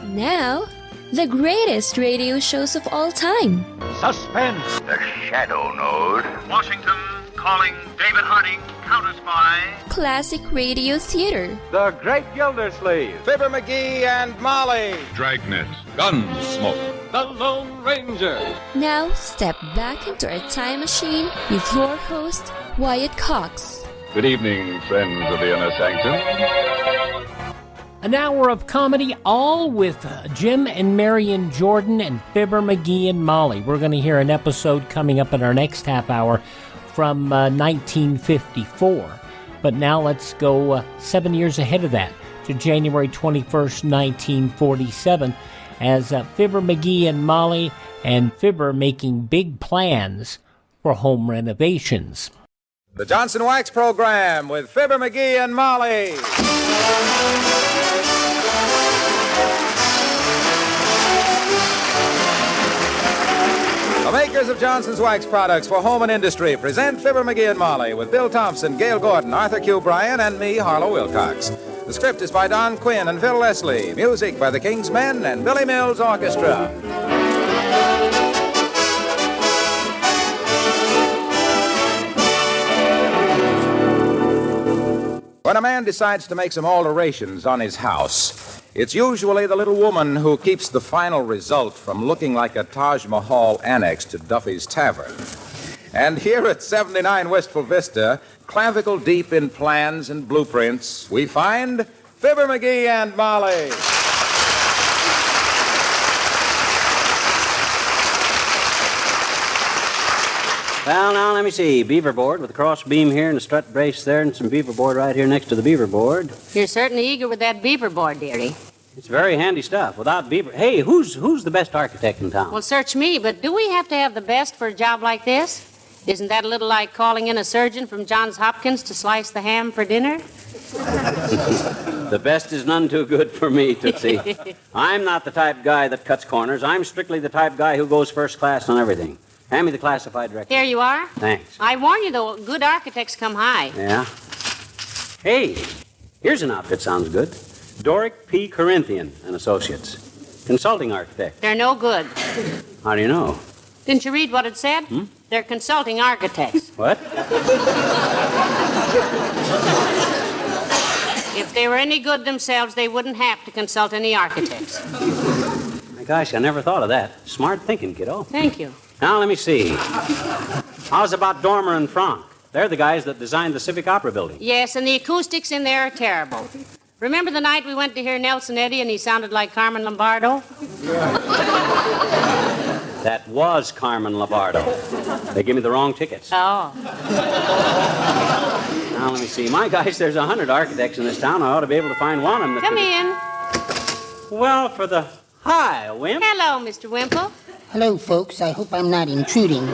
Now, the greatest radio shows of all time. Suspense. The Shadow Node. Washington calling David Harding, counter-spy. Classic radio theater. The Great Gildersleeve. Fibber McGee and Molly. Dragnet. Gunsmoke. The Lone Ranger. Now, step back into a time machine with your host, Wyatt Cox. Good evening, friends of the Inner Sanctum. An hour of comedy, all with Jim and Marion Jordan and Fibber McGee and Molly. We're going to hear an episode coming up in our next half hour from 1954. But now let's go 7 years ahead of that to January 21st, 1947, as Fibber McGee and Molly and Fibber making big plans for home renovations. The Johnson Wax Program with Fibber McGee and Molly. The makers of Johnson's Wax products for home and industry present Fibber McGee and Molly with Bill Thompson, Gail Gordon, Arthur Q. Bryan, and me, Harlow Wilcox. The script is by Don Quinn and Phil Leslie. Music by the King's Men and Billy Mills Orchestra. When a man decides to make some alterations on his house, it's usually the little woman who keeps the final result from looking like a Taj Mahal annex to Duffy's Tavern. And here at 79 Wistful Vista, clavicle deep in plans and blueprints, we find Fibber McGee and Molly. Well, now, let me see. Beaver board with a cross beam here and a strut brace there and some beaver board right here next to the beaver board. You're certainly eager with that beaver board, dearie. It's very handy stuff. Without beaver... Hey, who's the best architect in town? Well, search me, but do we have to have the best for a job like this? Isn't that a little like calling in a surgeon from Johns Hopkins to slice the ham for dinner? The best is none too good for me, Tootsie. I'm not the type guy that cuts corners. I'm strictly the type guy who goes first class on everything. Hand me the classified record. Here you are. Thanks. I warn you, though, good architects come high. Yeah? Hey, here's an outfit sounds good. Doric P. Corinthian and Associates. Consulting architect. They're no good. How do you know? Didn't you read what it said? They're consulting architects. What? If they were any good themselves, they wouldn't have to consult any architects. My gosh, I never thought of that. Smart thinking, kiddo. Thank you. Now, let me see. How's about Dormer and Frank? They're the guys that designed the Civic Opera building. Yes, and the acoustics in there are terrible. Remember the night we went to hear Nelson Eddy and he sounded like Carmen Lombardo? That was Carmen Lombardo. They gave me the wrong tickets. Oh. Now, let me see. My gosh, there's 100 architects in this town. I ought to be able to find one of them. Come in. Well, for the... Hi, Wimp. Hello, Mr. Wimple. Hello, folks. I hope I'm not intruding.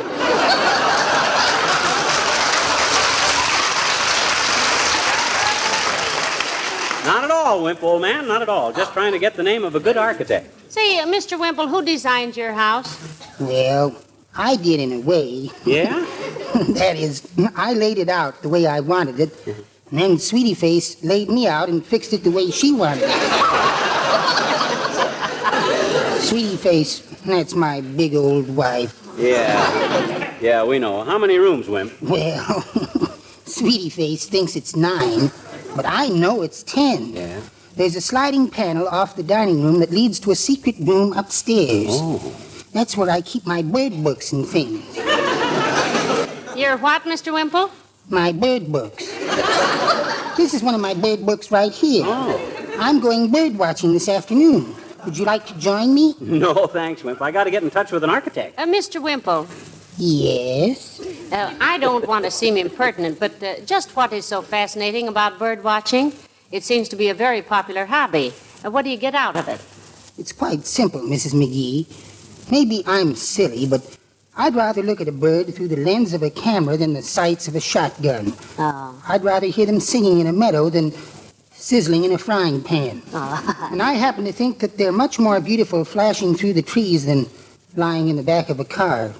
Not at all, Wimp, old man. Not at all. Just trying to get the name of a good architect. Say, Mr. Wimple, who designed your house? Well, I did in a way. Yeah? That is, I laid it out the way I wanted it, and then Sweetie Face laid me out and fixed it the way she wanted it. Sweetie Face, that's my big old wife. Yeah. Yeah, we know. How many rooms, Wimp? Well, Sweetie Face thinks it's 9, but I know it's 10. Yeah? There's a sliding panel off the dining room that leads to a secret room upstairs. Oh. That's where I keep my bird books and things. Your what, Mr. Wimple? My bird books. This is one of my bird books right here. Oh. I'm going bird watching this afternoon. Would you like to join me? No, thanks, Wimp. I got to get in touch with an architect. Mr. Wimple. Yes? I don't want to seem impertinent, but just what is so fascinating about bird watching? It seems to be a very popular hobby. What do you get out of it? It's quite simple, Mrs. McGee. Maybe I'm silly, but I'd rather look at a bird through the lens of a camera than the sights of a shotgun. Oh. I'd rather hear them singing in a meadow than sizzling in a frying pan. Oh. And I happen to think that they're much more beautiful flashing through the trees than lying in the back of a car.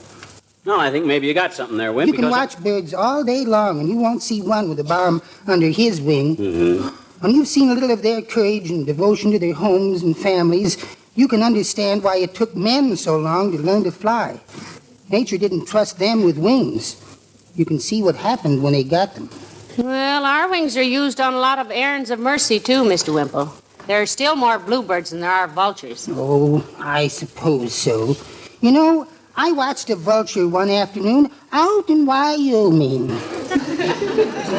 No, I think maybe you got something there, Wimp. You can watch birds all day long, and you won't see one with a bomb under his wing. Mm-hmm. When you've seen a little of their courage and devotion to their homes and families, you can understand why it took men so long to learn to fly. Nature didn't trust them with wings. You can see what happened when they got them. Well, our wings are used on a lot of errands of mercy, too, Mr. Wimple. There are still more bluebirds than there are vultures. Oh, I suppose so. You know, I watched a vulture one afternoon out in Wyoming.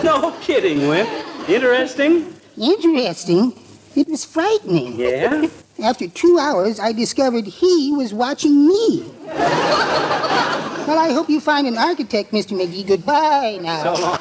No kidding, Wimp. Interesting? Interesting? It was frightening. Yeah? After 2 hours, I discovered he was watching me. Well, I hope you find an architect, Mr. McGee. Goodbye now. So long.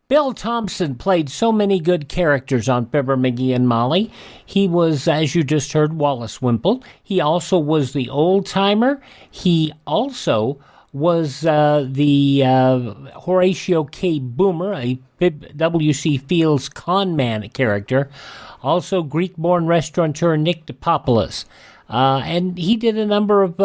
Bill Thompson played so many good characters on Fibber McGee and Molly. He was, as you just heard, Wallace Wimple. He also was the old-timer. He also was the Horatio K. Boomer, a W.C. Fields con man character. Also Greek-born restaurateur Nick DePopoulos. And he did a number of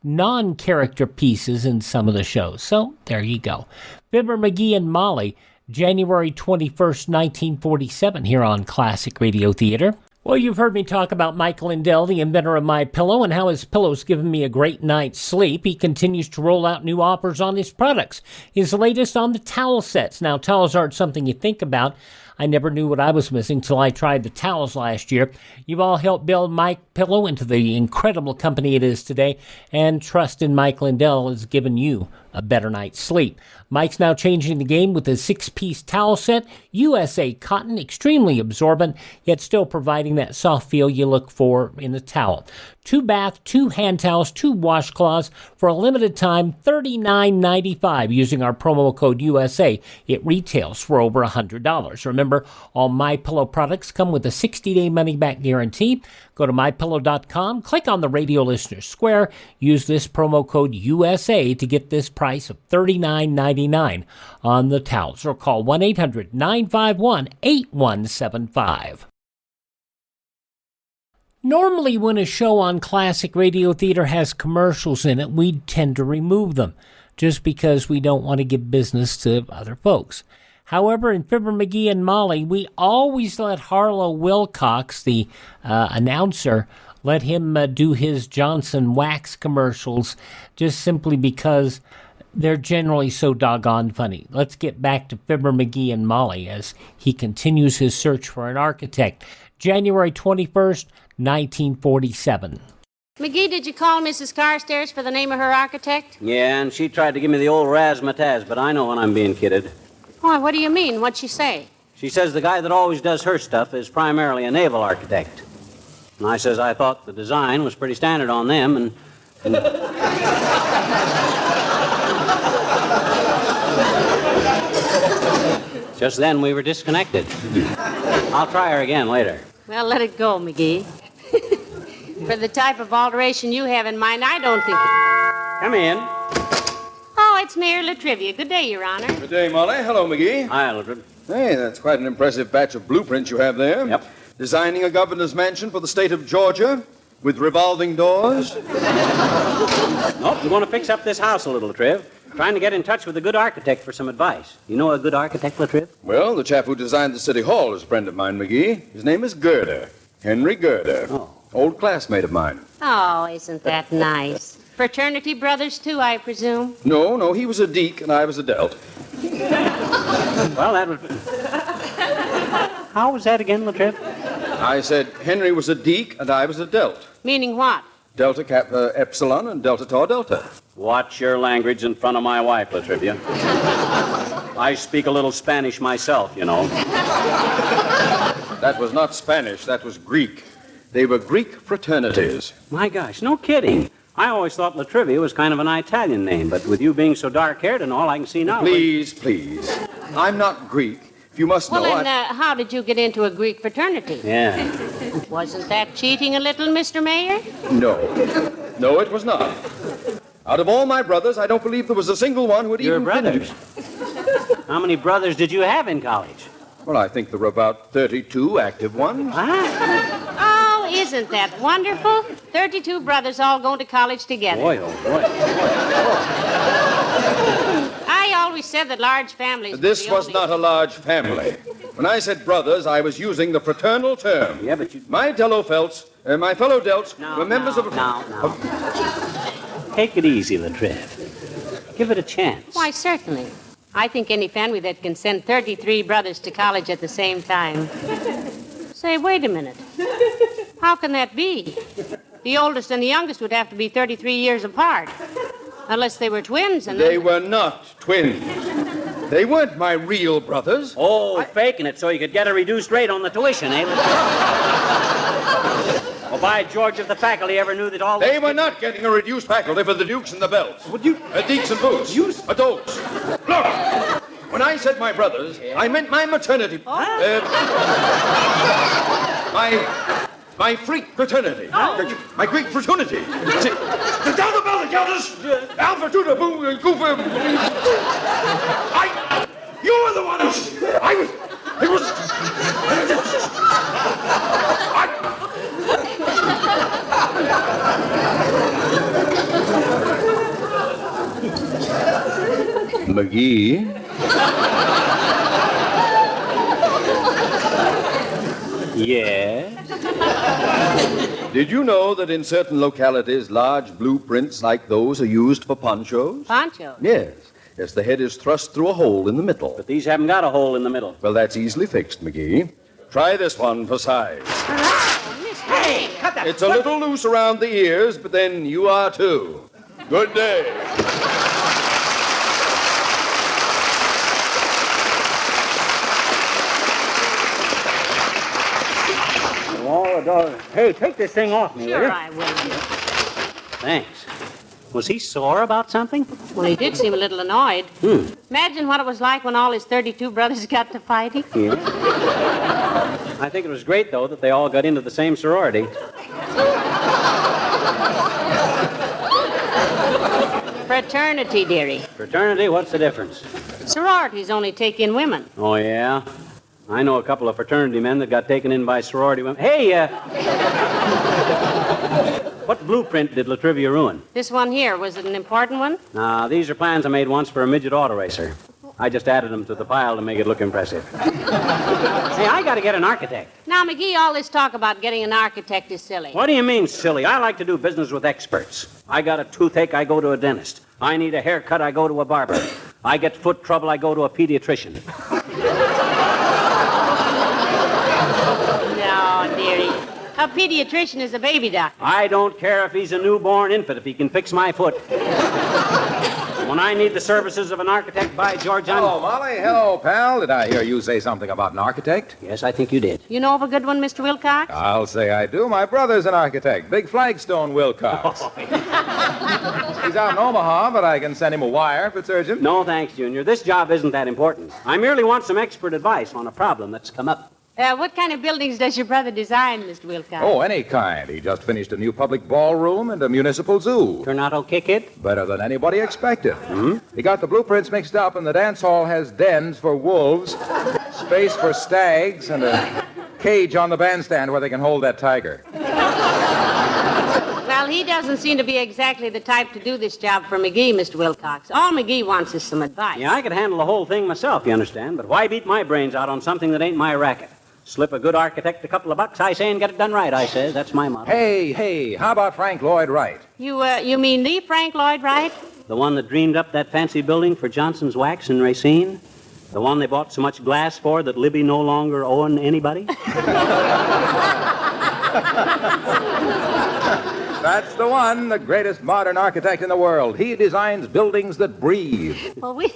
non-character pieces in some of the shows. So there you go. Fibber McGee and Molly, January 21st, 1947, here on Classic Radio Theater. Well, you've heard me talk about Mike Lindell, the inventor of MyPillow, and how his pillow's given me a great night's sleep. He continues to roll out new offers on his products. His latest on the towel sets. Now, towels aren't something you think about. I never knew what I was missing till I tried the towels last year. You've all helped build Mike Pillow into the incredible company it is today, and trust in Mike Lindell has given you a better night's sleep. Mike's now changing the game with a 6-piece towel set, USA cotton, extremely absorbent, yet still providing that soft feel you look for in a towel. 2 bath, 2 hand towels, 2 washcloths for a limited time, $39.95 using our promo code USA. It retails for over $100. Remember, all MyPillow products come with a 60-day money-back guarantee. Go to MyPillow.com, click on the Radio Listener Square, use this promo code USA to get this price of $39.99 on the towels, or call 1-800-951-8175. Normally, when a show on Classic Radio Theater has commercials in it, we tend to remove them, just because we don't want to give business to other folks. However, in Fibber McGee and Molly, we always let Harlow Wilcox, the announcer, let him do his Johnson Wax commercials, just simply because they're generally so doggone funny. Let's get back to Fibber McGee and Molly as he continues his search for an architect. January 21st, 1947. McGee, did you call Mrs. Carstairs for the name of her architect? Yeah, and she tried to give me the old razzmatazz, but I know when I'm being kidded. Why, what do you mean? What'd she say? She says the guy that always does her stuff is primarily a naval architect. And I says I thought the design was pretty standard on them, and just then we were disconnected. I'll try her again later. Well, let it go, McGee. For the type of alteration you have in mind, I don't think... Come in. Oh, it's Mayor Latrivia. Good day, Your Honor. Good day, Molly. Hello, McGee. Hi, Aldred. Hey, that's quite an impressive batch of blueprints you have there. Yep. Designing a governor's mansion for the state of Georgia with revolving doors. Nope, I'm going to fix up this house a little, Latriv. Trying to get in touch with a good architect for some advice. You know a good architect, Latriv? Well, the chap who designed the city hall is a friend of mine, McGee. His name is Girder. Henry Girder. Oh. Old classmate of mine. Oh, isn't that nice? Fraternity brothers, too, I presume? No, he was a deek and I was a delt. Well, that was... How was that again, Latriv? I said Henry was a deek and I was a delt. Meaning what? Delta Cap Epsilon and Delta Tau Delta. Watch your language in front of my wife, Latrivia. I speak a little Spanish myself, you know. That was not Spanish, that was Greek. They were Greek fraternities. My gosh, no kidding. I always thought Latrivia was kind of an Italian name, but with you being so dark-haired and all, I can see now... Please. I'm not Greek. If you must know... Well, then, how did you get into a Greek fraternity? Yeah. Wasn't that cheating a little, Mr. Mayor? No, it was not. Out of all my brothers, I don't believe there was a single one who would Your even brothers? finish. How many brothers did you have in college? Well, I think there were about 32 active ones. Oh, isn't that wonderful? 32 brothers all going to college together. Boy, oh, boy. I always said that large families... This was not a large family. When I said brothers, I was using the fraternal term. Yeah, but you... My fellow Delts were members of... Now. Take it easy, Latriv. Give it a chance. Why, certainly. I think any family that can send 33 brothers to college at the same time. Say, wait a minute. How can that be? The oldest and the youngest would have to be 33 years apart. Unless they were twins and They were not twins. They weren't my real brothers. Oh, faking it so you could get a reduced rate on the tuition, eh? Well, by George, if the faculty ever knew that all... They were not getting a reduced faculty for the Dukes and the Bells. Would you... Deeks and Boots. Adults. Look, when I said my brothers, I meant my maternity. My freak fraternity. My Greek fraternity. Down the bell, Countess! Alpha, Tuda, Boo, Goofer. You were the one who... It was... McGee? Yes? Did you know that in certain localities, large blueprints like those are used for ponchos? Ponchos? Yes. Yes, the head is thrust through a hole in the middle. But these haven't got a hole in the middle. Well, that's easily fixed, McGee. Try this one for size. Hey, cut that! It's a little loose around the ears, but then you are too. Good day. Hey, take this thing off me, will Sure, you? I will. Thanks. Was he sore about something? Well, he did seem a little annoyed. Imagine what it was like when all his 32 brothers got to fighting. Yeah. I think it was great, though, that they all got into the same sorority. Fraternity, dearie. Fraternity, what's the difference? Sororities only take in women. Oh, yeah? I know a couple of fraternity men that got taken in by sorority women. Hey, what blueprint did Latrivia ruin? This one here, was it an important one? These are plans I made once for a midget auto racer. I just added them to the pile to make it look impressive. Hey, I got to get an architect. Now, McGee, all this talk about getting an architect is silly. What do you mean, silly? I like to do business with experts. I got a toothache, I go to a dentist. I need a haircut, I go to a barber. I get foot trouble, I go to a pediatrician. No, dearie. A pediatrician is a baby doctor. I don't care if he's a newborn infant, if he can fix my foot. When I need the services of an architect, by George, I'm... Hello, Molly. Hello, pal. Did I hear you say something about an architect? Yes, I think you did. You know of a good one, Mr. Wilcox? I'll say I do. My brother's an architect. Big Flagstone Wilcox. He's out in Omaha, but I can send him a wire if it's urgent. No, thanks, Junior. This job isn't that important. I merely want some expert advice on a problem that's come up. What kind of buildings does your brother design, Mr. Wilcox? Oh, any kind. He just finished a new public ballroom and a municipal zoo. Turn out okay, kid? Better than anybody expected. He got the blueprints mixed up, and the dance hall has dens for wolves, space for stags, and a cage on the bandstand where they can hold that tiger. Well, he doesn't seem to be exactly the type to do this job for McGee, Mr. Wilcox. All McGee wants is some advice. Yeah, I could handle the whole thing myself, you understand, but why beat my brains out on something that ain't my racket? Slip a good architect a couple of bucks, I say, and get it done right, I says. That's my motto. Hey, how about Frank Lloyd Wright? You mean the Frank Lloyd Wright? The one that dreamed up that fancy building for Johnson's Wax in Racine? The one they bought so much glass for that Libby no longer owing anybody? That's the one, the greatest modern architect in the world. He designs buildings that breathe. Well, we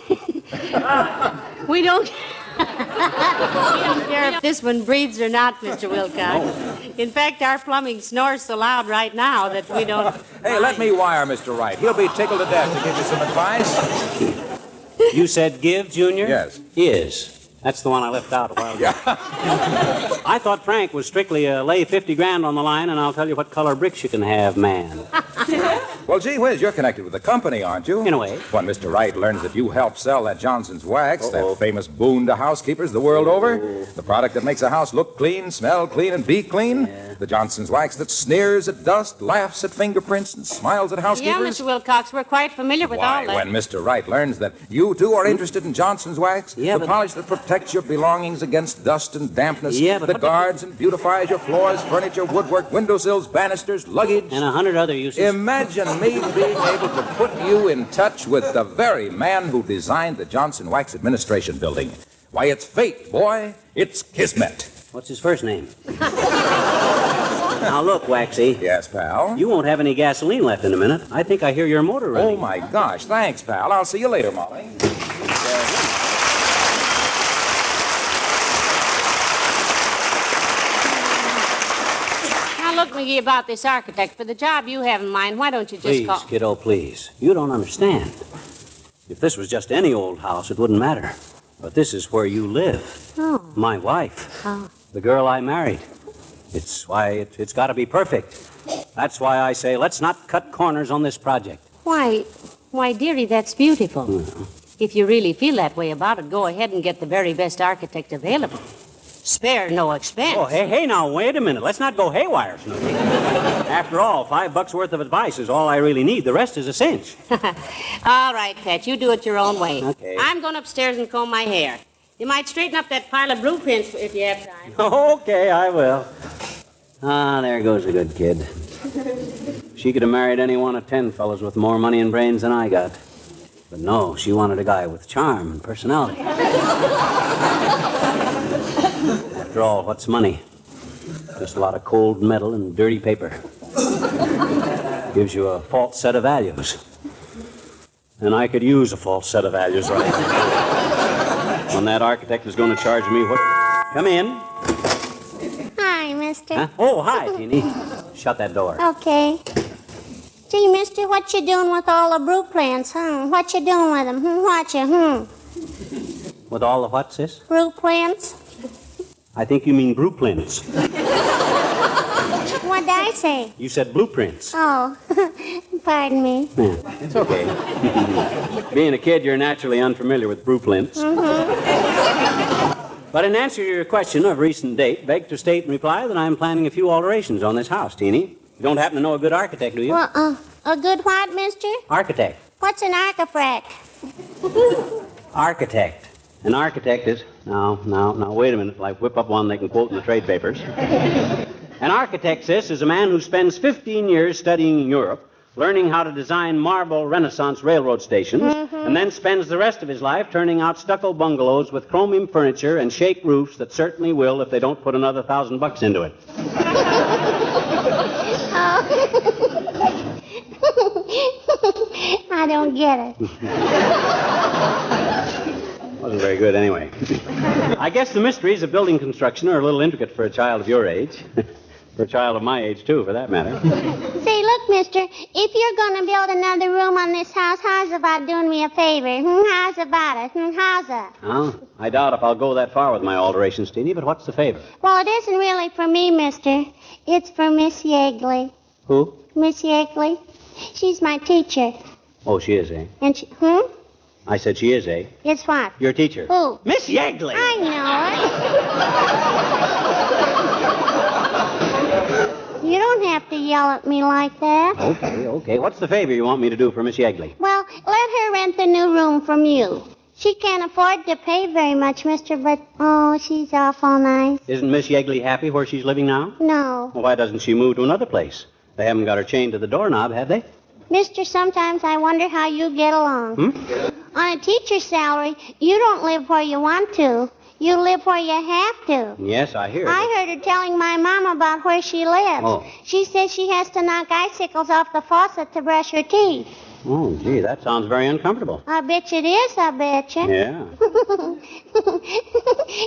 don't... We don't care if this one breathes or not, Mr. Wilcox. In fact, our plumbing snores so loud right now that we don't... Hey, let me wire Mr. Wright. He'll be tickled to death to give you some advice. You said give, Junior? Yes. Is. That's the one I left out a while ago. I thought Frank was strictly lay 50 grand on the line, and I'll tell you what color bricks you can have, man. Well, gee whiz, you're connected with the company, aren't you? In a way. When Mr. Wright learns that you helped sell that Johnson's wax, that famous boon to housekeepers the world over, the product that makes a house look clean, smell clean, and be clean, the Johnson's wax that sneers at dust, laughs at fingerprints, and smiles at housekeepers. Yeah, Mr. Wilcox, we're quite familiar with all that. When Mr. Wright learns that you, too, are interested in Johnson's wax, the polish that protects your belongings against dust and dampness, that guards and beautifies your floors, furniture, woodwork, windowsills, banisters, luggage. And 100 other uses. Imagine me being able to put you in touch with the very man who designed the Johnson Wax Administration Building. Why, it's fate, boy. It's kismet. What's his first name? Now, look, Waxy. Yes, pal? You won't have any gasoline left in a minute. I think I hear your motor running. Oh, my gosh. Thanks, pal. I'll see you later, Molly. Now, look, McGee, about this architect. For the job you have in mind, why don't you just call... Please, kiddo, please. You don't understand. If this was just any old house, it wouldn't matter. But this is where you live. Oh. My wife. Oh. The girl I married. It's why it's got to be perfect. That's why I say let's not cut corners on this project. Why, dearie, that's beautiful. If you really feel that way about it, go ahead and get the very best architect available. Spare no expense. Oh, hey, now, wait a minute. Let's not go haywire, Snooky. After all, $5 worth of advice is all I really need. The rest is a cinch. All right, Pat, you do it your own way. Okay. I'm going upstairs and comb my hair. You might straighten up that pile of blueprints if you have time. Okay, I will. Ah, there goes a good kid. She could have married any one of 10 fellows with more money and brains than I got. But no, she wanted a guy with charm and personality. After all, what's money? Just a lot of cold metal and dirty paper. Gives you a false set of values. And I could use a false set of values right now. When that architect was going to charge me what... Come in. Hi, mister. Huh? Oh, hi, Teeny. Shut that door. Okay. Gee, mister, what you doing with all the blueprints, huh? What you doing with them? What you, With all the what, sis? Blueprints? I think you mean blueprints. What'd I say? You said blueprints. Oh, pardon me. Yeah, it's okay. Being a kid, you're naturally unfamiliar with blueprints. But in answer to your question of recent date, beg to state in reply that I'm planning a few alterations on this house, Teeny. You don't happen to know a good architect, do you? Well, a good what, mister? Architect. What's an architect? Architect. An architect is... Now, wait a minute. Till I whip up one they can quote in the trade papers. An architect, sis, is a man who spends 15 years studying Europe, learning how to design marble Renaissance railroad stations, and then spends the rest of his life turning out stucco bungalows with chromium furniture and shake roofs that certainly will if they don't put another $1,000 into it. I don't get it. Wasn't very good anyway. I guess the mysteries of building construction are a little intricate for a child of your age. For a child of my age, too, for that matter. Say, look, mister, if you're going to build another room on this house, how's about doing me a favor? How's about it? How's that? Oh, I doubt if I'll go that far with my alterations, Teeny, but what's the favor? Well, it isn't really for me, mister. It's for Miss Yeagley. Who? Miss Yeagley. She's my teacher. Oh, she is, eh? And she... I said she is, eh? It's what? Your teacher. Who? Miss Yeagley. I know it. You don't have to yell at me like that. Okay. What's the favor you want me to do for Miss Yeagley? Well, let her rent the new room from you. She can't afford to pay very much, mister, but, she's awful nice. Isn't Miss Yeagley happy where she's living now? No. Well, why doesn't she move to another place? They haven't got her chained to the doorknob, have they? Mister, sometimes I wonder how you get along. On a teacher's salary, you don't live where you want to. You live where you have to. Yes, I hear. I heard her telling my mom about where she lives. Oh. She says she has to knock icicles off the faucet to brush her teeth. Oh, gee, that sounds very uncomfortable. I bet you it is, I bet you. Yeah.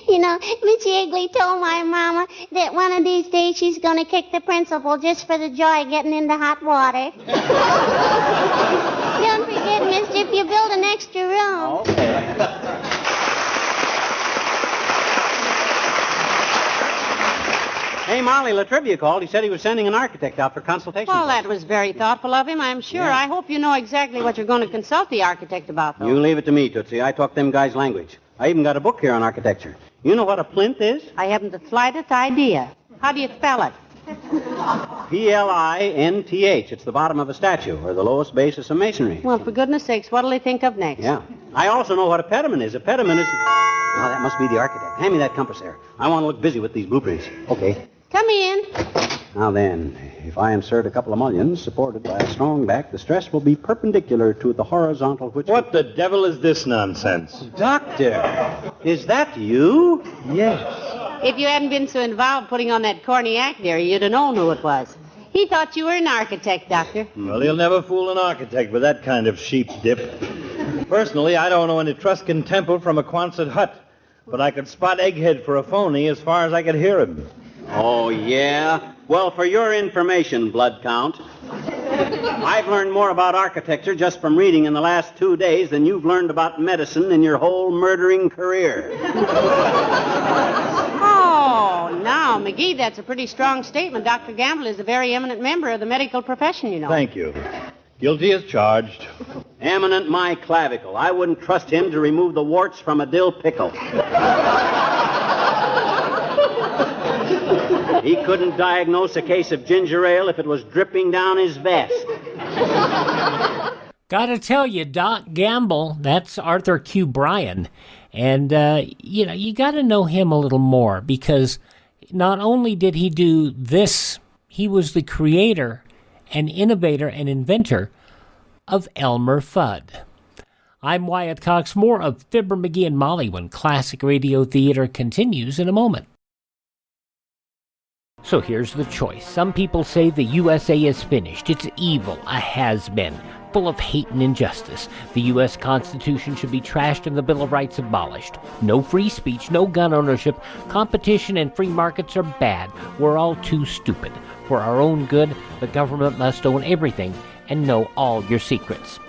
You know, Miss Yeagley told my mama that one of these days she's going to kick the principal just for the joy of getting into hot water. Don't forget, mister, if you build an extra room. Okay. Hey, Ma, Molly, Latrivia called. He said he was sending an architect out for consultation. Well, that was very thoughtful of him, I'm sure. Yeah. I hope you know exactly what you're going to consult the architect about, though. You leave it to me, Tootsie. I talk them guys' language. I even got a book here on architecture. You know what a plinth is? I haven't the slightest idea. How do you spell it? P-L-I-N-T-H. It's the bottom of a statue, or the lowest basis of masonry. Well, for goodness sakes, what'll he think of next? Yeah. I also know what a pediment is. A pediment is... Oh, that must be the architect. Hand me that compass there. I want to look busy with these blueprints. Okay. Come in. Now then, if I insert a couple of mullions supported by a strong back, the stress will be perpendicular to the horizontal which... What the devil is this nonsense? Doctor, is that you? Yes. If you hadn't been so involved putting on that corny act there, you'd have known who it was. He thought you were an architect, Doctor. Well, he'll never fool an architect with that kind of sheep's dip. Personally, I don't know an Etruscan temple from a Quonset hut, but I could spot Egghead for a phony as far as I could hear him. Oh, yeah? Well, for your information, Blood Count, I've learned more about architecture just from reading in the last 2 days than you've learned about medicine in your whole murdering career. Oh, now, McGee, that's a pretty strong statement. Dr. Gamble is a very eminent member of the medical profession, you know. Thank you. Guilty as charged. Eminent my clavicle. I wouldn't trust him to remove the warts from a dill pickle. He couldn't diagnose a case of ginger ale if it was dripping down his vest. Gotta tell you, Doc Gamble, that's Arthur Q. Bryan. And, you gotta know him a little more, because not only did he do this, he was the creator and innovator and inventor of Elmer Fudd. I'm Wyatt Cox. More of Fibber McGee and Molly when Classic Radio Theater continues in a moment. So here's the choice. Some people say the USA is finished. It's evil, a has-been, full of hate and injustice. The U.S. Constitution should be trashed and the Bill of Rights abolished. No free speech, no gun ownership. Competition and free markets are bad. We're all too stupid. For our own good, the government must own everything and know all your secrets.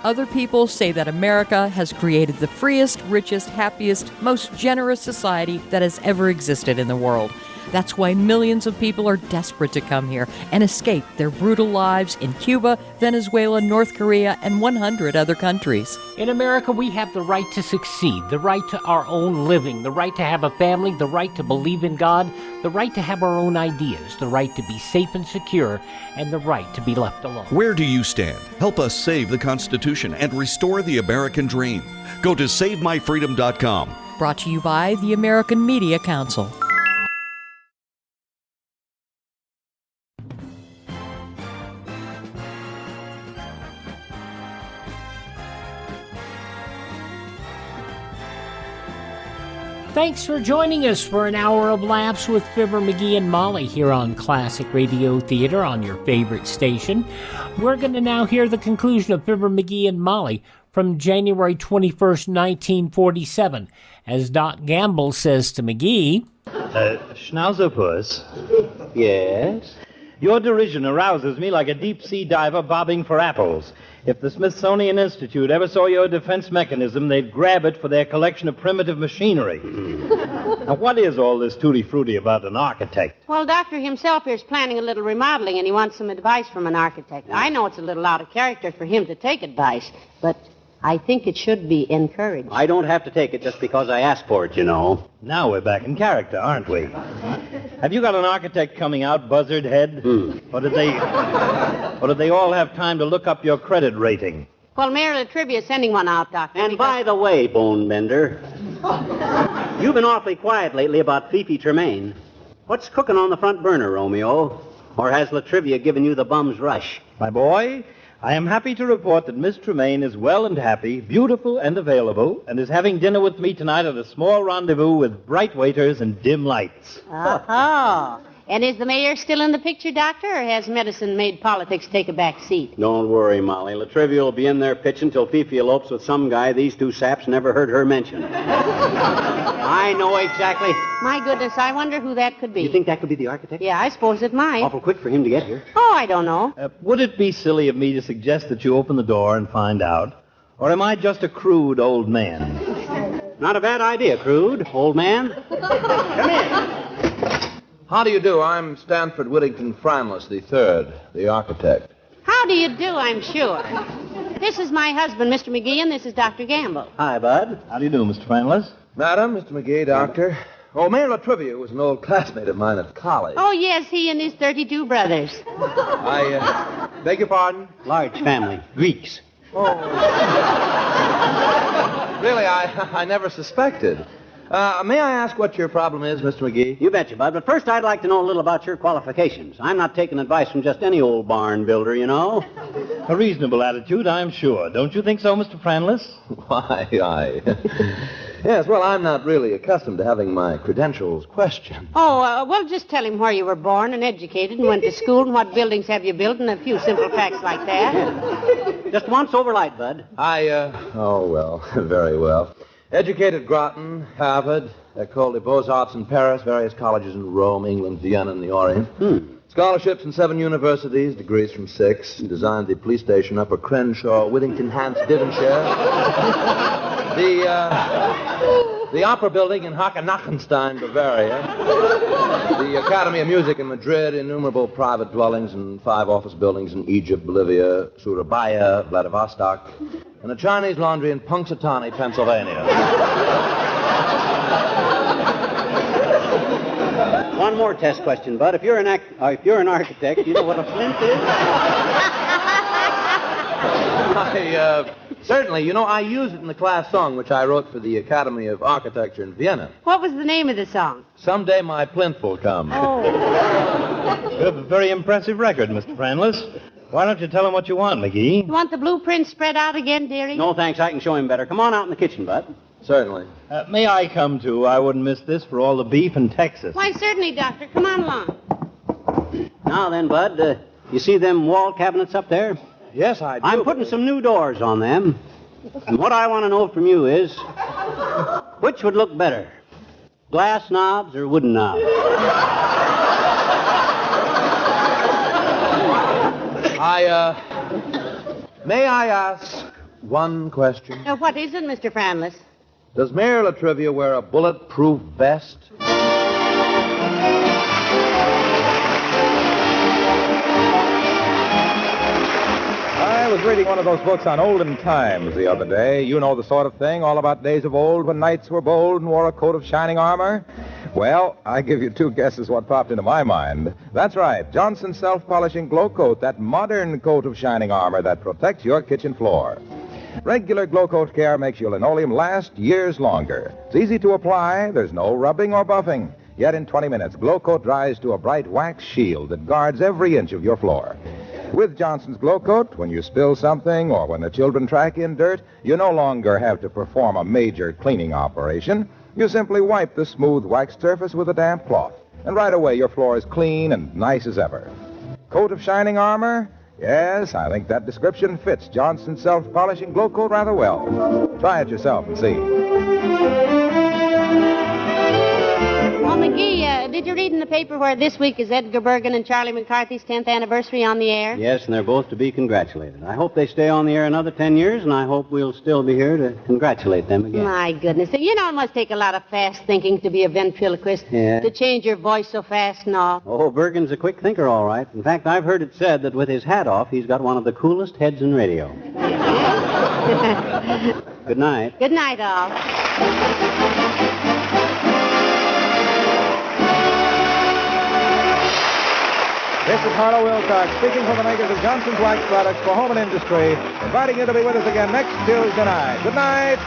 Other people say that America has created the freest, richest, happiest, most generous society that has ever existed in the world. That's why millions of people are desperate to come here and escape their brutal lives in Cuba, Venezuela, North Korea, and 100 other countries. In America, we have the right to succeed, the right to our own living, the right to have a family, the right to believe in God, the right to have our own ideas, the right to be safe and secure, and the right to be left alone. Where do you stand? Help us save the Constitution and restore the American dream. Go to SaveMyFreedom.com. Brought to you by the American Media Council. Thanks for joining us for an hour of laughs with Fibber McGee and Molly here on Classic Radio Theater on your favorite station. We're going to now hear the conclusion of Fibber McGee and Molly from January 21st, 1947, as Doc Gamble says to McGee, Schnauzerpuss. Yes? Your derision arouses me like a deep-sea diver bobbing for apples. If the Smithsonian Institute ever saw your defense mechanism, they'd grab it for their collection of primitive machinery. Now, what is all this tutti-frutti about an architect? Well, Doctor himself here's planning a little remodeling, and he wants some advice from an architect. I know it's a little out of character for him to take advice, but I think it should be encouraged. I don't have to take it just because I asked for it, you know. Now we're back in character, aren't we? Have you got an architect coming out, buzzard head? Or did they all have time to look up your credit rating? Well, Mayor Latrivia is sending one out, Doctor. And by the way, Bone Bender, you've been awfully quiet lately about Fifi Tremaine. What's cooking on the front burner, Romeo? Or has Latrivia given you the bum's rush? My boy, I am happy to report that Miss Tremaine is well and happy, beautiful and available, and is having dinner with me tonight at a small rendezvous with bright waiters and dim lights. Oh. And is the mayor still in the picture, Doctor, or has medicine made politics take a back seat? Don't worry, Molly. Latrivia will be in there pitching till Fifi elopes with some guy these two saps never heard her mention. I know exactly. My goodness, I wonder who that could be. You think that could be the architect? Yeah, I suppose it might. Awful quick for him to get here. Oh, I don't know. Would it be silly of me to suggest that you open the door and find out? Or am I just a crude old man? Not a bad idea, crude old man. Come in. How do you do? I'm Stanford Whittington Franlis III, the architect. How do you do, I'm sure. This is my husband, Mr. McGee, and this is Dr. Gamble. Hi, Bud. How do you do, Mr. Franlis? Madam, Mr. McGee, doctor. Oh, Mayor Latrivia was an old classmate of mine at college. Oh, yes, he and his 32 brothers. I beg your pardon? Large family. Greeks. Oh. Really, I never suspected. May I ask what your problem is, Mr. McGee? You betcha, Bud. But first, I'd like to know a little about your qualifications. I'm not taking advice from just any old barn builder, you know. A reasonable attitude, I'm sure. Don't you think so, Mr. Franlis? Why, Yes, well, I'm not really accustomed to having my credentials questioned. Oh, well, just tell him where you were born and educated and went to school and what buildings have you built and a few simple facts like that. Just once over light, Bud. Oh, well, very well. Educated Groton, Harvard, École des Beaux-Arts in Paris, various colleges in Rome, England, Vienna, and the Orient. Scholarships in 7 universities, degrees from 6. Designed the police station, Upper Crenshaw, Whittington, Hants, Devonshire. The Opera Building in Hackenachenstein, Bavaria. The Academy of Music in Madrid, innumerable private dwellings and 5 office buildings in Egypt, Bolivia, Surabaya, Vladivostok, and a Chinese laundry in Punxsutawney, Pennsylvania. One more test question, Bud. If you're an architect, you know what a flint is? Certainly. You know, I use it in the class song, which I wrote for the Academy of Architecture in Vienna. What was the name of the song? Someday My Plinth Will Come. Oh. You have a very impressive record, Mr. Franlis. Why don't you tell him what you want, McGee? You want the blueprint spread out again, dearie? No, thanks. I can show him better. Come on out in the kitchen, Bud. Certainly. May I come, too? I wouldn't miss this for all the beef in Texas. Why, certainly, Doctor. Come on along. Now then, Bud, you see them wall cabinets up there? Yes, I do. I'm putting some new doors on them. And what I want to know from you is, which would look better, glass knobs or wooden knobs? May I ask one question? What is it, Mr. Franlis? Does Mayor Latrivia wear a bulletproof vest? I was reading one of those books on olden times the other day. You know the sort of thing, all about days of old when knights were bold and wore a coat of shining armor. Well, I give you 2 guesses what popped into my mind. That's right, Johnson's self-polishing glow coat, that modern coat of shining armor that protects your kitchen floor. Regular glow coat care makes your linoleum last years longer. It's easy to apply, there's no rubbing or buffing. Yet in 20 minutes, glow coat dries to a bright wax shield that guards every inch of your floor. With Johnson's Glow Coat, when you spill something or when the children track in dirt, you no longer have to perform a major cleaning operation. You simply wipe the smooth waxed surface with a damp cloth, and right away your floor is clean and nice as ever. Coat of shining armor? Yes, I think that description fits Johnson's self-polishing Glow Coat rather well. Try it yourself and see. Well, McGee, did you read in the paper where this week is Edgar Bergen and Charlie McCarthy's 10th anniversary on the air? Yes, and they're both to be congratulated. I hope they stay on the air another 10 years, and I hope we'll still be here to congratulate them again. My goodness. You know, it must take a lot of fast thinking to be a ventriloquist. Yeah. To change your voice so fast and all. Oh, Bergen's a quick thinker, all right. In fact, I've heard it said that with his hat off, he's got one of the coolest heads in radio. Good night. Good night, all. This is Harlow Wilcox speaking for the makers of Johnson's Wax Products for Home and Industry, inviting you to be with us again next Tuesday night. Good night.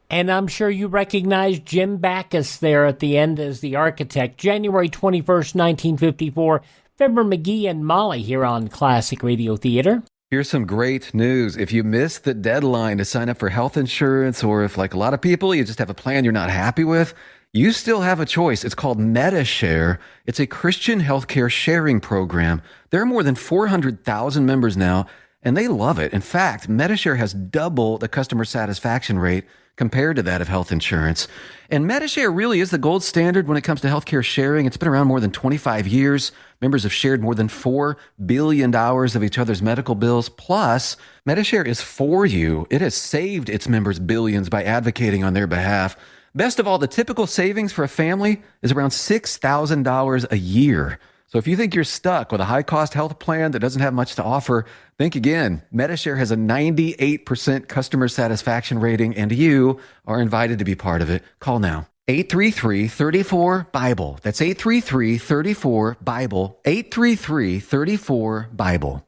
And I'm sure you recognize Jim Backus there at the end as the architect. January 21st, 1954, Fibber McGee and Molly here on Classic Radio Theater. Here's some great news. If you missed the deadline to sign up for health insurance, or if, like a lot of people, you just have a plan you're not happy with, you still have a choice. It's called MediShare. It's a Christian healthcare sharing program. There are more than 400,000 members now, and they love it. In fact, MediShare has double the customer satisfaction rate compared to that of health insurance. And MediShare really is the gold standard when it comes to healthcare sharing. It's been around more than 25 years. Members have shared more than $4 billion of each other's medical bills. Plus, MediShare is for you. It has saved its members billions by advocating on their behalf. Best of all, the typical savings for a family is around $6,000 a year. So if you think you're stuck with a high-cost health plan that doesn't have much to offer, think again. Medishare has a 98% customer satisfaction rating, and you are invited to be part of it. Call now. 833-34-BIBLE. That's 833-34-BIBLE. 833-34-BIBLE.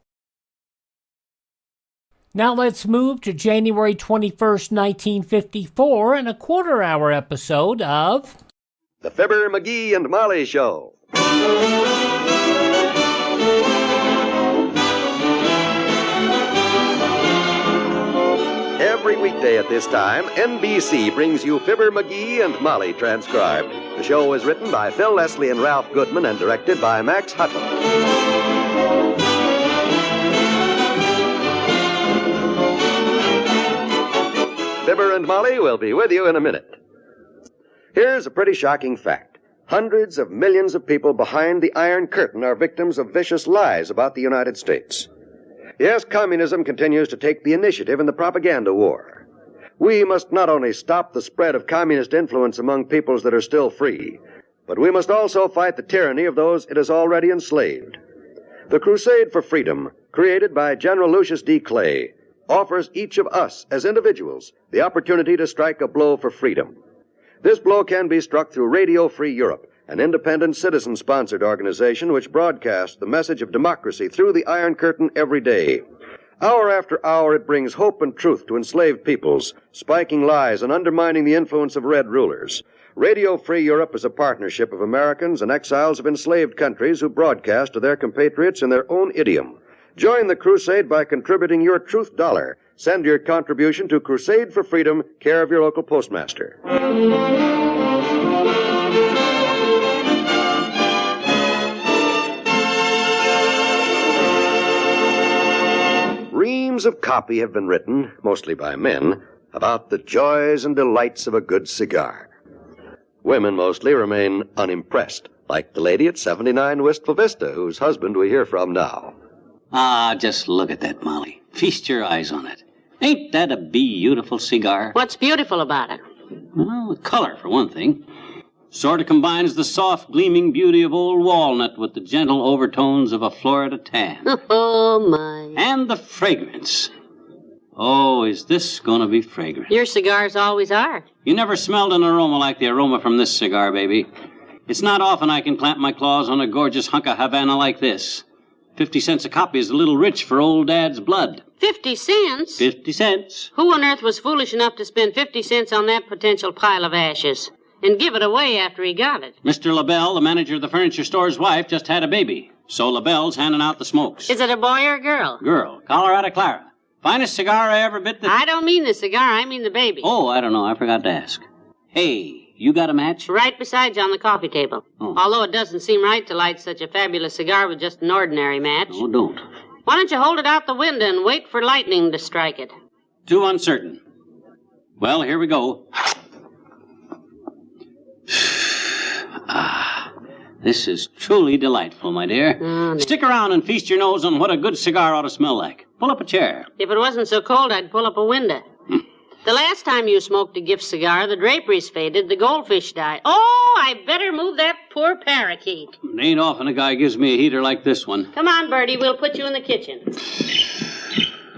Now let's move to January 21st, 1954, and a quarter-hour episode of The Fibber McGee and Molly Show. Every weekday at this time, NBC brings you Fibber McGee and Molly transcribed. The show is written by Phil Leslie and Ralph Goodman and directed by Max Hutton. Fibber and Molly will be with you in a minute. Here's a pretty shocking fact. Hundreds of millions of people behind the Iron Curtain are victims of vicious lies about the United States. Yes, communism continues to take the initiative in the propaganda war. We must not only stop the spread of communist influence among peoples that are still free, but we must also fight the tyranny of those it has already enslaved. The Crusade for Freedom, created by General Lucius D. Clay, offers each of us as individuals the opportunity to strike a blow for freedom. This blow can be struck through Radio Free Europe, an independent citizen-sponsored organization which broadcasts the message of democracy through the Iron Curtain every day. Hour after hour, it brings hope and truth to enslaved peoples, spiking lies and undermining the influence of red rulers. Radio Free Europe is a partnership of Americans and exiles of enslaved countries who broadcast to their compatriots in their own idiom. Join the crusade by contributing your truth dollar. Send your contribution to Crusade for Freedom, care of your local postmaster. Reams of copy have been written, mostly by men, about the joys and delights of a good cigar. Women mostly remain unimpressed, like the lady at 79 Wistful Vista, whose husband we hear from now. Ah, just look at that, Molly. Feast your eyes on it. Ain't that a beautiful cigar? What's beautiful about it? Well, the color, for one thing. Sort of combines the soft, gleaming beauty of old walnut with the gentle overtones of a Florida tan. Oh, my. And the fragrance. Oh, is this going to be fragrant? Your cigars always are. You never smelled an aroma like the aroma from this cigar, baby. It's not often I can clamp my claws on a gorgeous hunk of Havana like this. 50 cents a copy is a little rich for old Dad's blood. 50 cents? 50 cents. Who on earth was foolish enough to spend 50 cents on that potential pile of ashes and give it away after he got it? Mr. LaBelle, the manager of the furniture store's wife, just had a baby. So LaBelle's handing out the smokes. Is it a boy or a girl? Girl, Colorado Clara. Finest cigar I ever bit. I don't mean the cigar, I mean the baby. Oh, I don't know. I forgot to ask. Hey, you got a match? Right beside you on the coffee table. Oh. Although it doesn't seem right to light such a fabulous cigar with just an ordinary match. Oh, don't. Why don't you hold it out the window and wait for lightning to strike it? Too uncertain. Well, here we go. This is truly delightful, my dear. Stick around and feast your nose on what a good cigar ought to smell like. Pull up a chair. If it wasn't so cold, I'd pull up a window. The last time you smoked a gift cigar, the draperies faded, the goldfish died. Oh, I better move that poor parakeet. It ain't often a guy gives me a heater like this one. Come on, Bertie, we'll put you in the kitchen.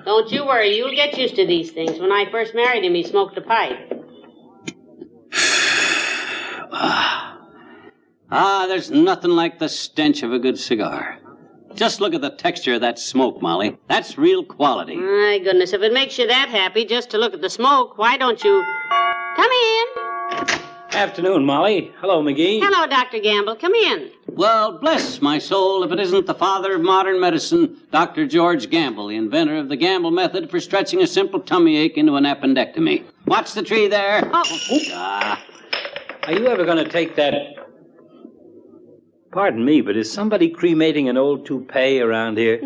Don't you worry, you'll get used to these things. When I first married him, he smoked a pipe. There's nothing like the stench of a good cigar. Just look at the texture of that smoke, Molly. That's real quality. My goodness, if it makes you that happy just to look at the smoke, why don't you... Come in. Afternoon, Molly. Hello, McGee. Hello, Dr. Gamble. Come in. Well, bless my soul if it isn't the father of modern medicine, Dr. George Gamble, the inventor of the Gamble method for stretching a simple tummy ache into an appendectomy. Watch the tree there. Are you ever going to take that... Pardon me, but is somebody cremating an old toupee around here?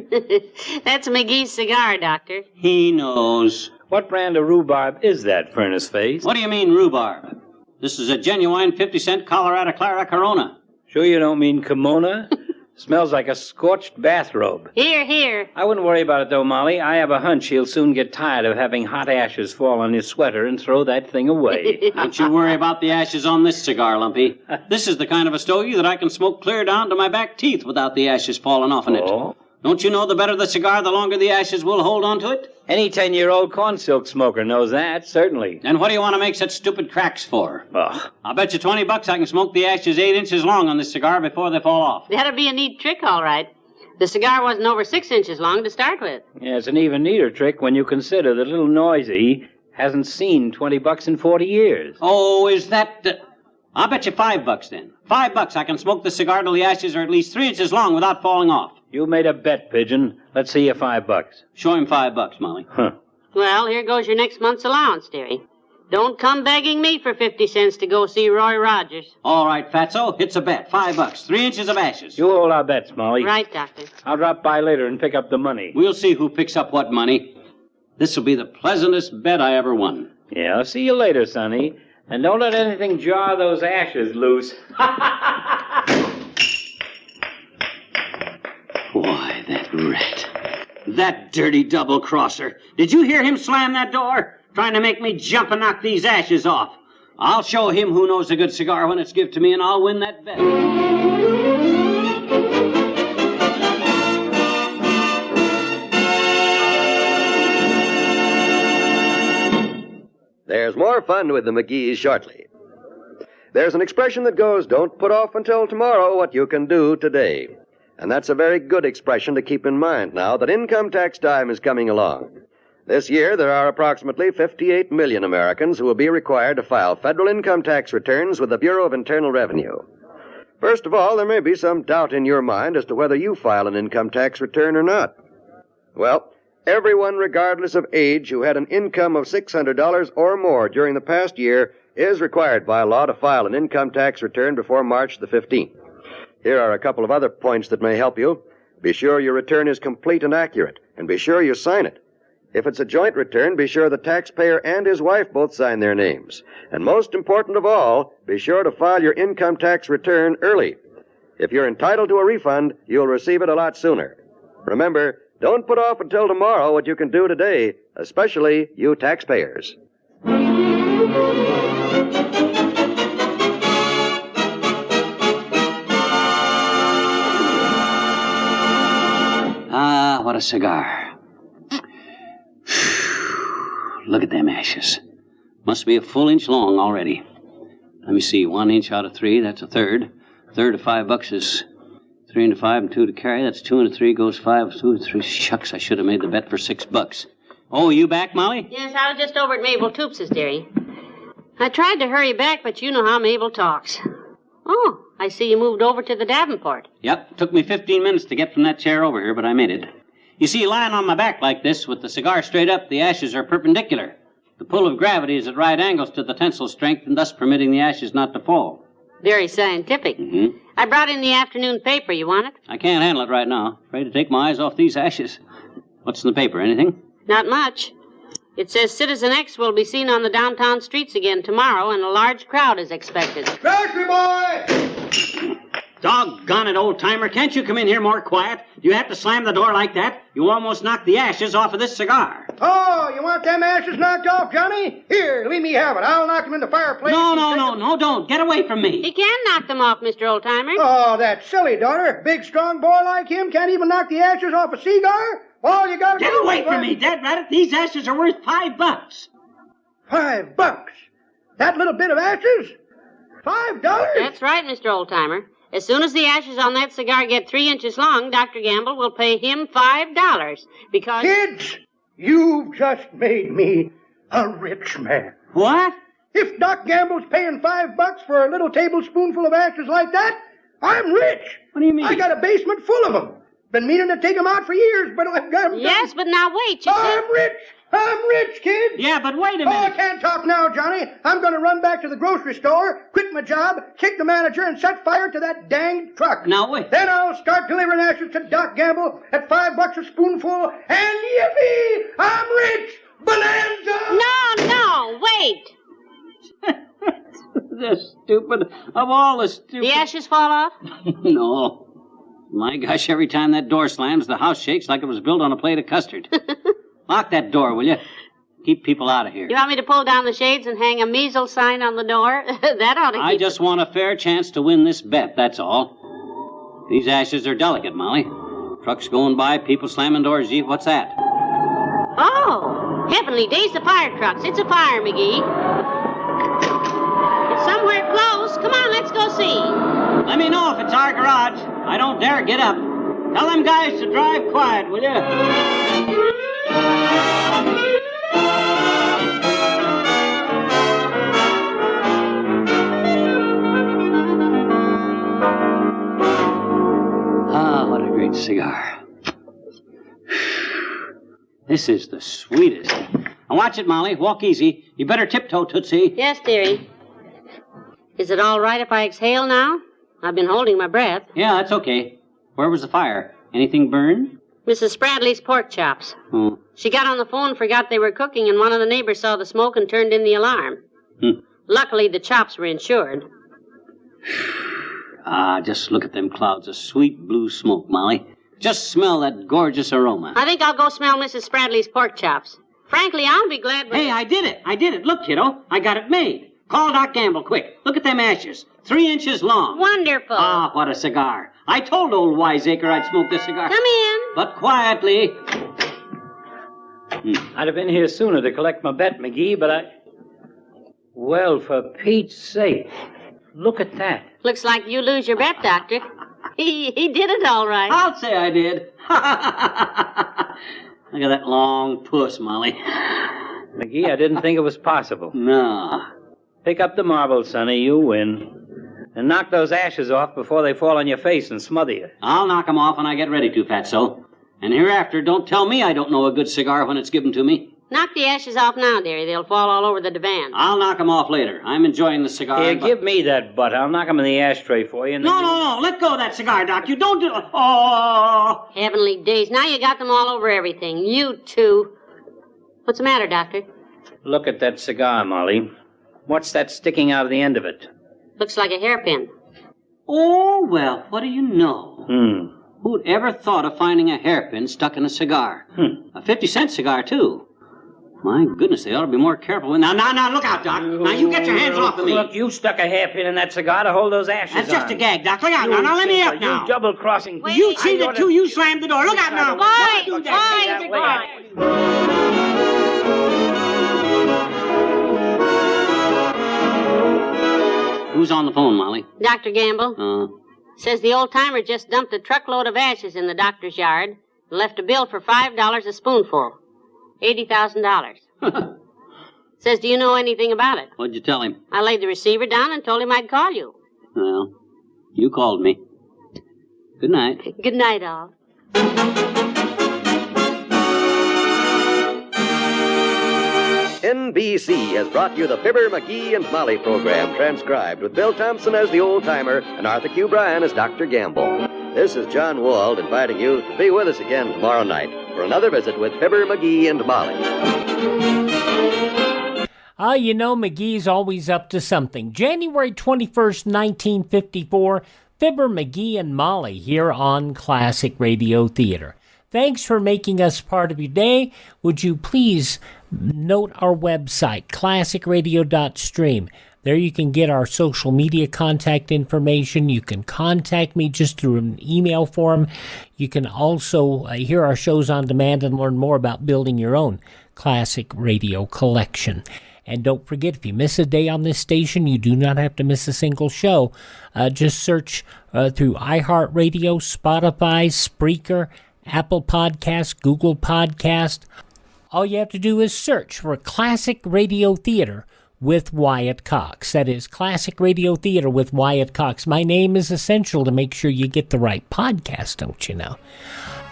That's McGee's cigar, Doctor. He knows. What brand of rhubarb is that, Furnace Face? What do you mean, rhubarb? This is a genuine 50-cent Colorado Clara Corona. Sure you don't mean Kimona? Smells like a scorched bathrobe. Here, here. I wouldn't worry about it, though, Molly. I have a hunch he'll soon get tired of having hot ashes fall on his sweater and throw that thing away. Don't you worry about the ashes on this cigar, Lumpy. This is the kind of a stogie that I can smoke clear down to my back teeth without the ashes falling off in it. Oh. Don't you know the better the cigar, the longer the ashes will hold onto it? Any 10-year-old corn silk smoker knows that, certainly. And what do you want to make such stupid cracks for? Ugh. I'll bet you $20 I can smoke the ashes 8 inches long on this cigar before they fall off. That'll be a neat trick, all right. The cigar wasn't over 6 inches long to start with. Yeah, it's an even neater trick when you consider that little Noisy hasn't seen $20 in 40 years. Oh, is that... I'll bet you $5 then. $5 I can smoke the cigar till the ashes are at least 3 inches long without falling off. You made a bet, Pigeon. Let's see your $5. Show him $5, Molly. Huh. Well, here goes your next month's allowance, dearie. Don't come begging me for 50 cents to go see Roy Rogers. All right, Fatso, it's a bet. $5, 3 inches of ashes. You hold our bets, Molly. Right, Doctor. I'll drop by later and pick up the money. We'll see who picks up what money. This'll be the pleasantest bet I ever won. Yeah, I'll see you later, Sonny. And don't let anything jar those ashes loose. Why, that rat. That dirty double-crosser. Did you hear him slam that door? Trying to make me jump and knock these ashes off. I'll show him who knows a good cigar when it's given to me, and I'll win that bet. There's more fun with the McGees shortly. There's an expression that goes, don't put off until tomorrow what you can do today. And that's a very good expression to keep in mind now that income tax time is coming along. This year, there are approximately 58 million Americans who will be required to file federal income tax returns with the Bureau of Internal Revenue. First of all, there may be some doubt in your mind as to whether you file an income tax return or not. Well, everyone, regardless of age, who had an income of $600 or more during the past year is required by law to file an income tax return before March the 15th. Here are a couple of other points that may help you. Be sure your return is complete and accurate, and be sure you sign it. If it's a joint return, be sure the taxpayer and his wife both sign their names. And most important of all, be sure to file your income tax return early. If you're entitled to a refund, you'll receive it a lot sooner. Remember, don't put off until tomorrow what you can do today, especially you taxpayers. Ah, what a cigar. Look at them ashes. Must be a full inch long already. Let me see, 1 inch out of 3, that's a third. A third of $5 is 3 and 5 and 2 to carry. That's 2 and 3 goes 5, 2 and 3. Shucks, I should have made the bet for $6. Oh, you back, Molly? Yes, I was just over at Mabel Toops's, dearie. I tried to hurry back, but you know how Mabel talks. Oh, I see you moved over to the Davenport. Yep, took me 15 minutes to get from that chair over here, but I made it. You see, lying on my back like this, with the cigar straight up, the ashes are perpendicular. The pull of gravity is at right angles to the tensile strength, and thus permitting the ashes not to fall. Very scientific. Mm-hmm. I brought in the afternoon paper. You want it? I can't handle it right now. Afraid to take my eyes off these ashes. What's in the paper, anything? Not much. It says Citizen X will be seen on the downtown streets again tomorrow, and a large crowd is expected. Grocery boy! Doggone it, old-timer. Can't you come in here more quiet? You have to slam the door like that? You almost knocked the ashes off of this cigar. Oh, you want them ashes knocked off, Johnny? Here, let me have it. I'll knock them in the fireplace. No, don't. Get away from me. He can knock them off, Mr. Oldtimer. Oh, that's silly, daughter. Big, strong boy like him can't even knock the ashes off a cigar? All you gotta Get do away is... from me, Dad Rabbit. These ashes are worth $5. $5? That little bit of ashes? $5? That's right, Mr. Oldtimer. As soon as the ashes on that cigar get 3 inches long, Dr. Gamble will pay him $5 because... Kids, you've just made me a rich man. What? If Doc Gamble's paying $5 for a little tablespoonful of ashes like that, I'm rich. What do you mean? I got a basement full of them. Been meaning to take them out for years, but I've got them. Yes, but now wait, you I'm rich. I'm rich, kid. Yeah, but wait a Oh, I minute. can't talk now, Johnny. I'm going to run back to the grocery store, quit my job, kick the manager, and set fire to that danged truck. Now wait. Then I'll start delivering ashes to Doc Gamble at $5 a spoonful, and yippee! I'm rich! Bonanza! No, wait. The stupid of all the stupid... The ashes fall off? No. My gosh, every time that door slams, the house shakes like it was built on a plate of custard. Lock that door, will you? Keep people out of here. You want me to pull down the shades and hang a measles sign on the door? That ought to keep... I just want a fair chance to win this bet, that's all. These ashes are delicate, Molly. Trucks going by, people slamming doors. Gee, what's that? Oh, heavenly days, the fire trucks. It's a fire, McGee. It's somewhere close. Come on, let's go see. Let me know if it's our garage. I don't dare get up. Tell them guys to drive quiet, will you? What a great cigar. This is the sweetest. Now watch it, Molly. Walk easy. You better tiptoe, Tootsie. Yes, dearie. Is it all right if I exhale now? I've been holding my breath. Yeah, that's okay. Where was the fire? Anything burned? Mrs. Spradley's pork chops. Oh. She got on the phone and forgot they were cooking, and one of the neighbors saw the smoke and turned in the alarm. Luckily, the chops were insured. Just look at them clouds of sweet blue smoke, Molly. Just smell that gorgeous aroma. I think I'll go smell Mrs. Spradley's pork chops. Frankly, I'll be glad when... Hey, I did it. Look, kiddo. I got it made. Call Doc Gamble, quick. Look at them ashes. 3 inches long. Wonderful. What a cigar. I told old Wiseacre I'd smoke this cigar. Come in. But quietly. I'd have been here sooner to collect my bet, McGee, but I... Well, for Pete's sake. Look at that. Looks like you lose your bet, Doctor. He did it all right. I'll say I did. Look at that long puss, Molly. McGee, I didn't think it was possible. No. Pick up the marbles, Sonny. You win. And knock those ashes off before they fall on your face and smother you. I'll knock 'em off when I get ready to, Fatso. And hereafter, don't tell me I don't know a good cigar when it's given to me. Knock the ashes off now, dearie. They'll fall all over the divan. I'll knock 'em off later. I'm enjoying the cigar. Here, give me that butt. I'll knock 'em in the ashtray for you. And No. Let go of that cigar, Doc. You don't do... Oh! Heavenly days. Now you got them all over everything. You two. What's the matter, Doctor? Look at that cigar, Molly. What's that sticking out of the end of it? Looks like a hairpin. Oh, well, what do you know? Who'd ever thought of finding a hairpin stuck in a cigar? A 50-cent cigar, too. My goodness, they ought to be more careful. Now, look out, Doc. Now, you get your hands off of me. Look, you stuck a hairpin in that cigar to hold those ashes That's just on. a gag, Doc. Look out now. Now, let me up now. You double-crossing... You cheated, too. You slammed the door. Look out now. Who's on the phone, Molly? Dr. Gamble. Says the old-timer just dumped a truckload of ashes in the doctor's yard and left a bill for $5 a spoonful. $80,000. Says, do you know anything about it? What'd you tell him? I laid the receiver down and told him I'd call you. Well, you called me. Good night. Good night, all. NBC has brought you the Fibber McGee and Molly program, transcribed with Bill Thompson as the old-timer and Arthur Q. Bryan as Dr. Gamble. This is John Wald inviting you to be with us again tomorrow night for another visit with Fibber McGee and Molly. You know, McGee's always up to something. January 21st, 1954, Fibber McGee and Molly here on Classic Radio Theater. Thanks for making us part of your day. Would you please note our website, classicradio.stream. There you can get our social media contact information. You can contact me just through an email form. You can also hear our shows on demand and learn more about building your own classic radio collection. And don't forget, if you miss a day on this station, you do not have to miss a single show. Just search through iHeartRadio, Spotify, Spreaker, Apple Podcast, Google Podcast. All you have to do is search for Classic Radio Theater with Wyatt Cox. That is Classic Radio Theater with Wyatt Cox. My name is essential to make sure you get the right podcast, don't you know?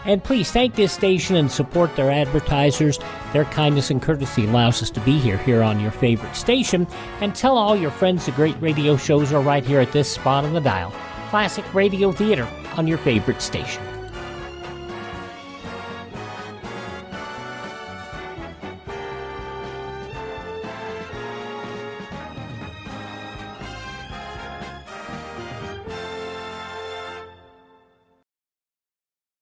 And please thank this station and support their advertisers. Their kindness and courtesy allows us to be here on your favorite station. And tell all your friends the great radio shows are right here at this spot on the dial. Classic Radio Theater on your favorite station.